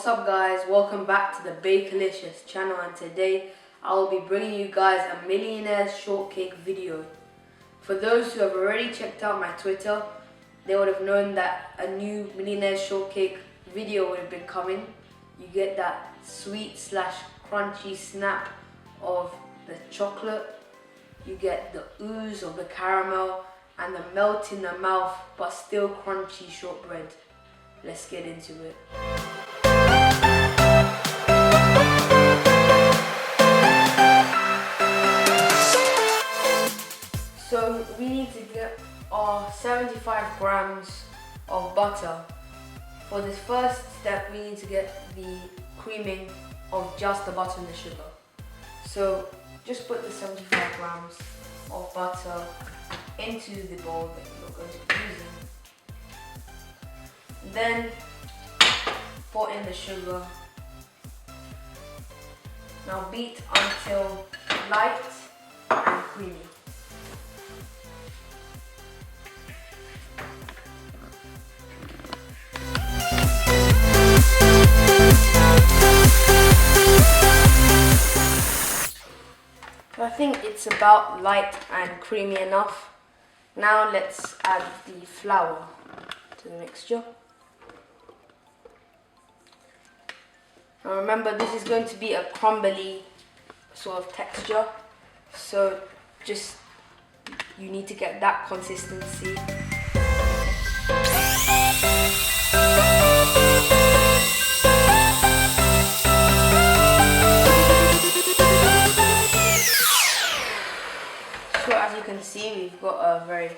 What's up guys, welcome back to the Bakelicious channel, and today I will be bringing you guys a Millionaires Shortcake video. For those who have already checked out my Twitter, they would have known that a new Millionaires Shortcake video would have been coming. You get that sweet / crunchy snap of the chocolate, you get the ooze of the caramel and the melt in the mouth but still crunchy shortbread. Let's get into it. So we need to get our 75 grams of butter. For this first step, we need to get the creaming of just the butter and the sugar. So just put the 75 grams of butter into the bowl that you're going to be using. Then pour in the sugar. Now beat until light and creamy. So I think it's about light and creamy enough. Now let's add the flour to the mixture. Now remember, this is going to be a crumbly sort of texture, so just you need to get that consistency. So as you can see, we've got a very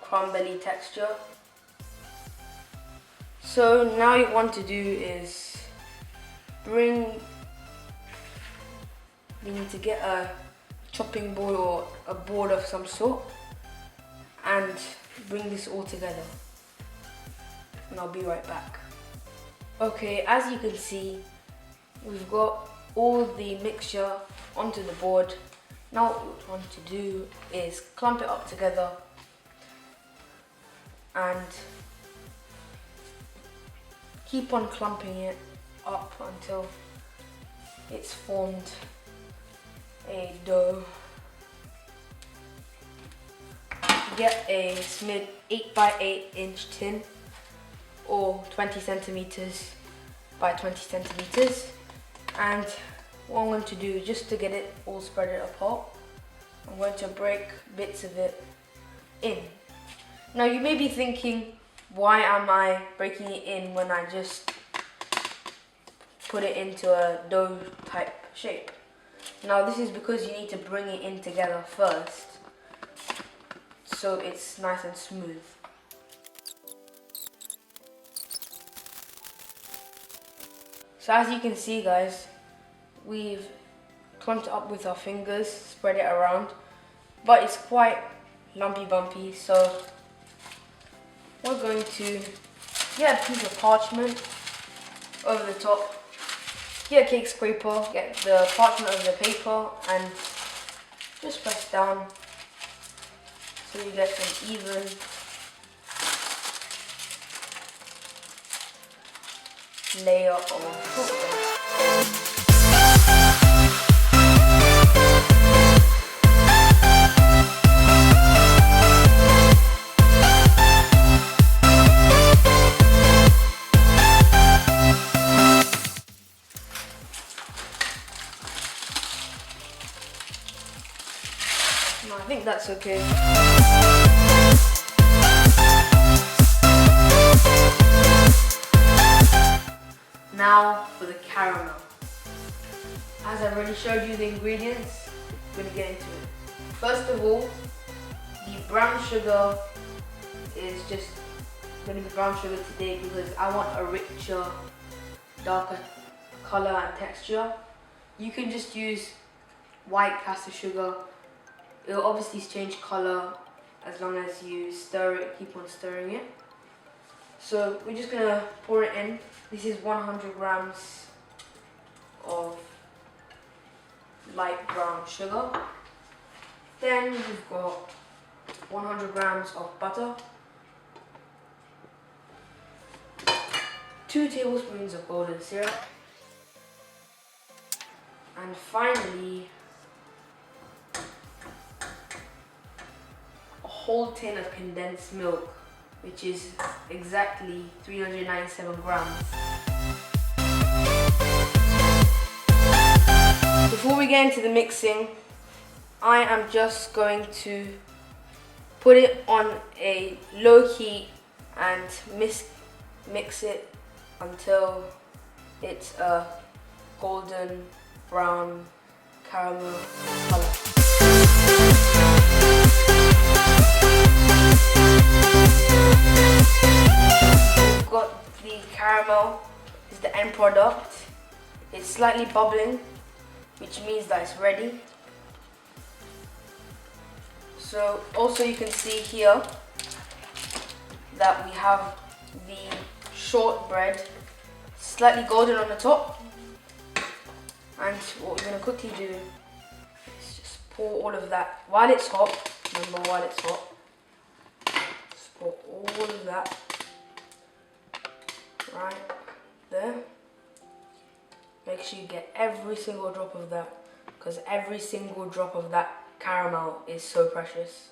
crumbly texture. So now what you want to do is we need to get a chopping board or a board of some sort and bring this all together, and I'll be right back. Okay, as you can see, we've got all the mixture onto the board. Now what we want to do is clump it up together and keep on clumping it up until it's formed a dough. Get a 8x8 inch tin or 20 centimeters by 20 centimeters, and what I'm going to do, just to get it all spread it apart, I'm going to break bits of it in. Now you may be thinking, why am I breaking it in when I just put it into a dough type shape? Now this is because you need to bring it in together first, so it's nice and smooth. So as you can see guys, we've clumped it up with our fingers, spread it around, but it's quite lumpy bumpy, so we're going to get a piece of parchment over the top. Get a cake scraper, get the parchment over the paper and just press down so you get an even layer of shortbread. I think that's okay. Now for the caramel. As I've already showed you the ingredients, we're going to get into it. First of all, the brown sugar is just going to be brown sugar today because I want a richer, darker color and texture. You can just use white caster sugar. It'll obviously change color as long as you stir it, keep on stirring it. So we're just gonna pour it in. This is 100 grams of light brown sugar. Then we've got 100 grams of butter, 2 tablespoons of golden syrup, and finally a whole tin of condensed milk, which is exactly 397 grams. Before we get into the mixing, I am just going to put it on a low heat and mix it until it's a golden brown caramel color. We've got the caramel, is the end product. It's slightly bubbling, which means that it's ready. So also you can see here that we have the shortbread, slightly golden on the top. And what we're going to quickly do is just pour all of that while it's hot. Remember, while it's hot, just pour all of that right there. Make sure you get every single drop of that, because every single drop of that caramel is so precious.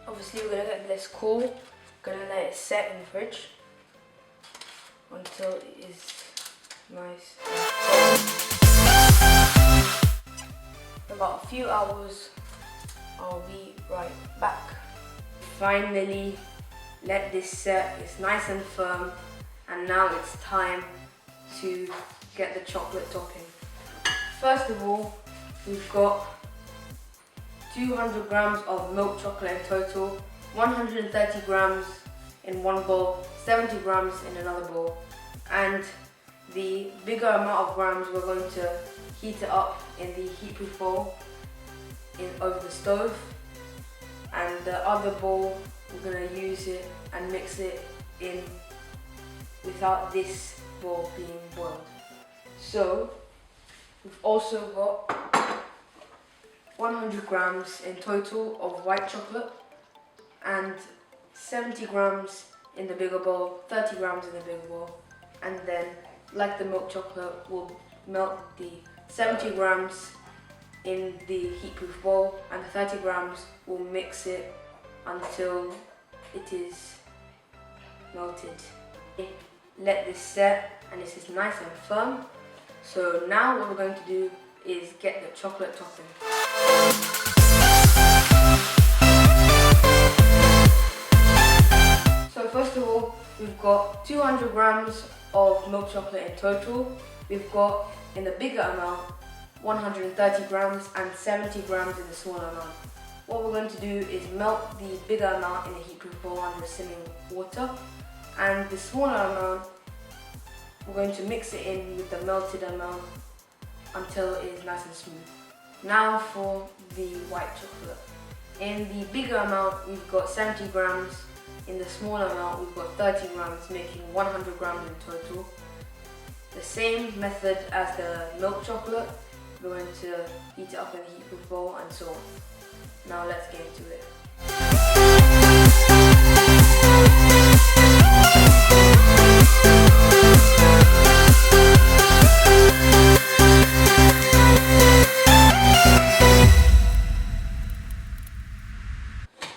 Obviously we're going to let this cool. Gonna let it set in the fridge until it is nice. In about a few hours, I'll be right back. Finally, let this set. It's nice and firm, and now it's time to get the chocolate topping. First of all, we've got 200 grams of milk chocolate in total, 130 grams in one bowl, 70 grams in another bowl. And the bigger amount of grams, we're going to heat it up in the heat-proof bowl over the stove. And the other bowl, we're going to use it and mix it in without this bowl being boiled. So we've also got 100 grams in total of white chocolate, and 70 grams in the bigger bowl, 30 grams in the bigger bowl. And then, like the milk chocolate, we'll melt the 70 grams in the heat-proof bowl, and the 30 grams we'll mix it until it is melted. Let this set, and this is nice and firm. So now what we're going to do is get the chocolate topping. So first of all, we've got 200 grams of milk chocolate in total. We've got, in the bigger amount, 130 grams and 70 grams in the smaller amount. What we're going to do is melt the bigger amount in the heat-proof bowl under simmering water, and the smaller amount, we're going to mix it in with the melted amount until it is nice and smooth. Now for the white chocolate. In the bigger amount, we've got 70 grams. In the smaller amount, we've got 30 grams, making 100 grams in total. The same method as the milk chocolate. We're going to heat it up in the heat-proof bowl and so on. Now let's get into it.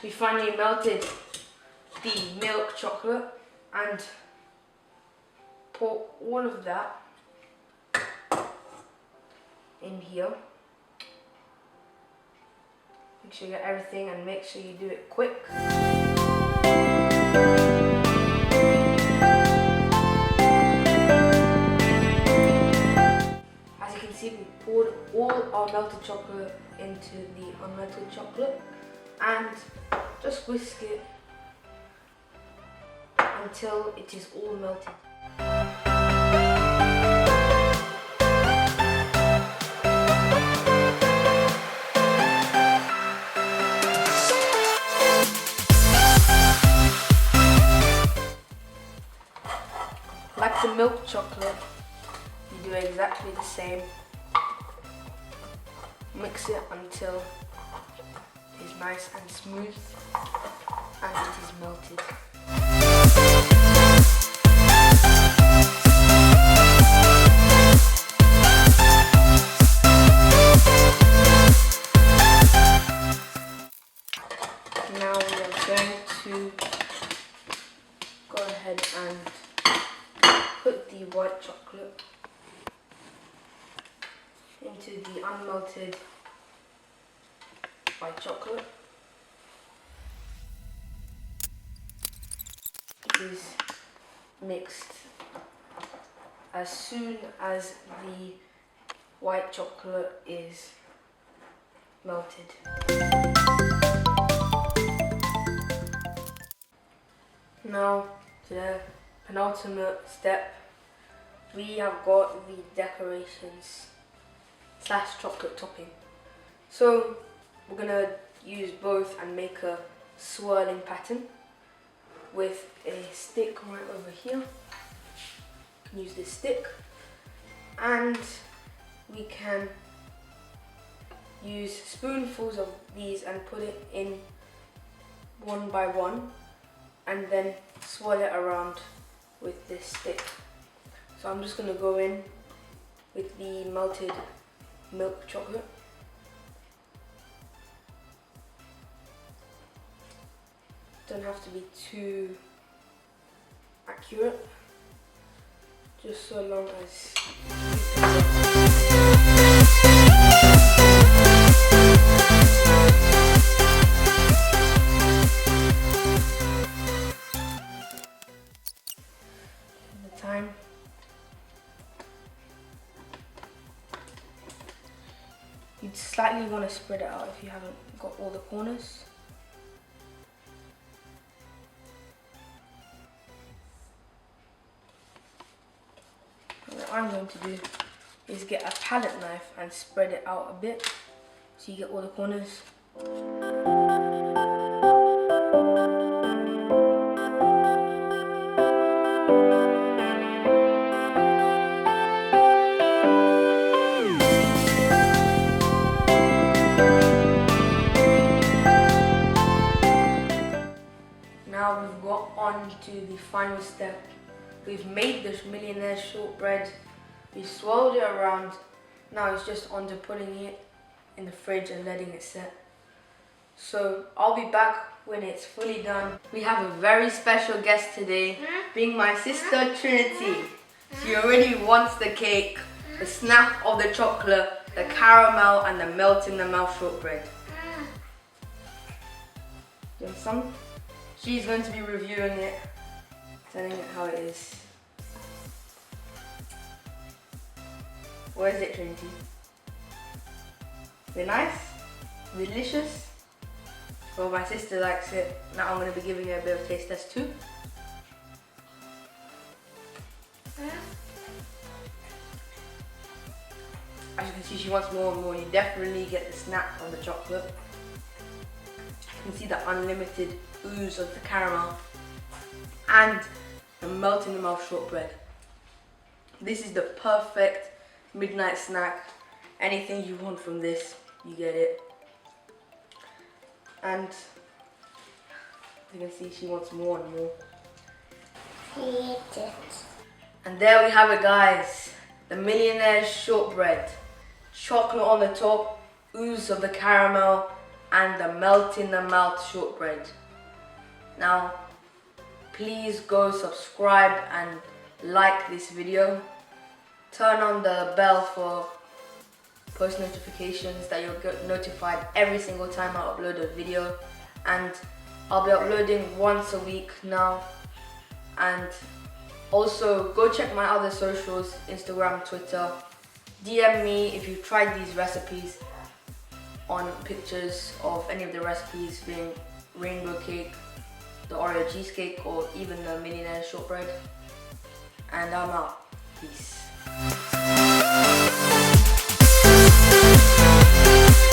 We finally melted the milk chocolate and pour all of that in here. Make sure you get everything and make sure you do it quick. As you can see, we poured all our melted chocolate into the unmelted chocolate and just whisk it until it is all melted. it exactly the same. Mix it until it is nice and smooth and it is melted. Now we are going to go ahead and put the white chocolate into the unmelted white chocolate. It is mixed as soon as the white chocolate is melted. Now to the penultimate step, we have got the decorations / chocolate topping. So we're gonna use both and make a swirling pattern with a stick right over here. You can use this stick, and we can use spoonfuls of these and put it in one by one, and then swirl it around with this stick. So I'm just going to go in with the melted milk chocolate. Don't have to be too accurate, just so long as time. You'd slightly want to spread it out if you haven't got all the corners. And what I'm going to do is get a palette knife and spread it out a bit so you get all the corners. Now we've got on to the final step. We've made this Millionaires Shortbread. We swirled it around. Now it's just on to putting it in the fridge and letting it set. So I'll be back when it's fully done. We have a very special guest today, being my sister Trinity. She already wants the cake, the snap of the chocolate, the caramel, and the melt in the mouth shortbread. You want some? She's going to be reviewing it, telling it how it is. What is it, Trinity? Is it nice? Delicious? Well, my sister likes it. Now I'm going to be giving her a bit of taste test too. As you can see, she wants more and more. You definitely get the snap on the chocolate. You can see the unlimited ooze of the caramel and the melt in the mouth shortbread. This is the perfect midnight snack. Anything you want from this, you get it. And you can see she wants more and more. Eat it. And there we have it, guys. The Millionaires Shortbread. Chocolate on the top, ooze of the caramel, and the melt in the mouth shortbread. Now, please go subscribe and like this video. Turn on the bell for post notifications that you'll get notified every single time I upload a video. And I'll be uploading once a week now. And also go check my other socials, Instagram, Twitter. DM me if you've tried these recipes on pictures of any of the recipes, being rainbow cake, the Oreo cheesecake, or even the Millionaire Shortbread. And I'm out. Peace.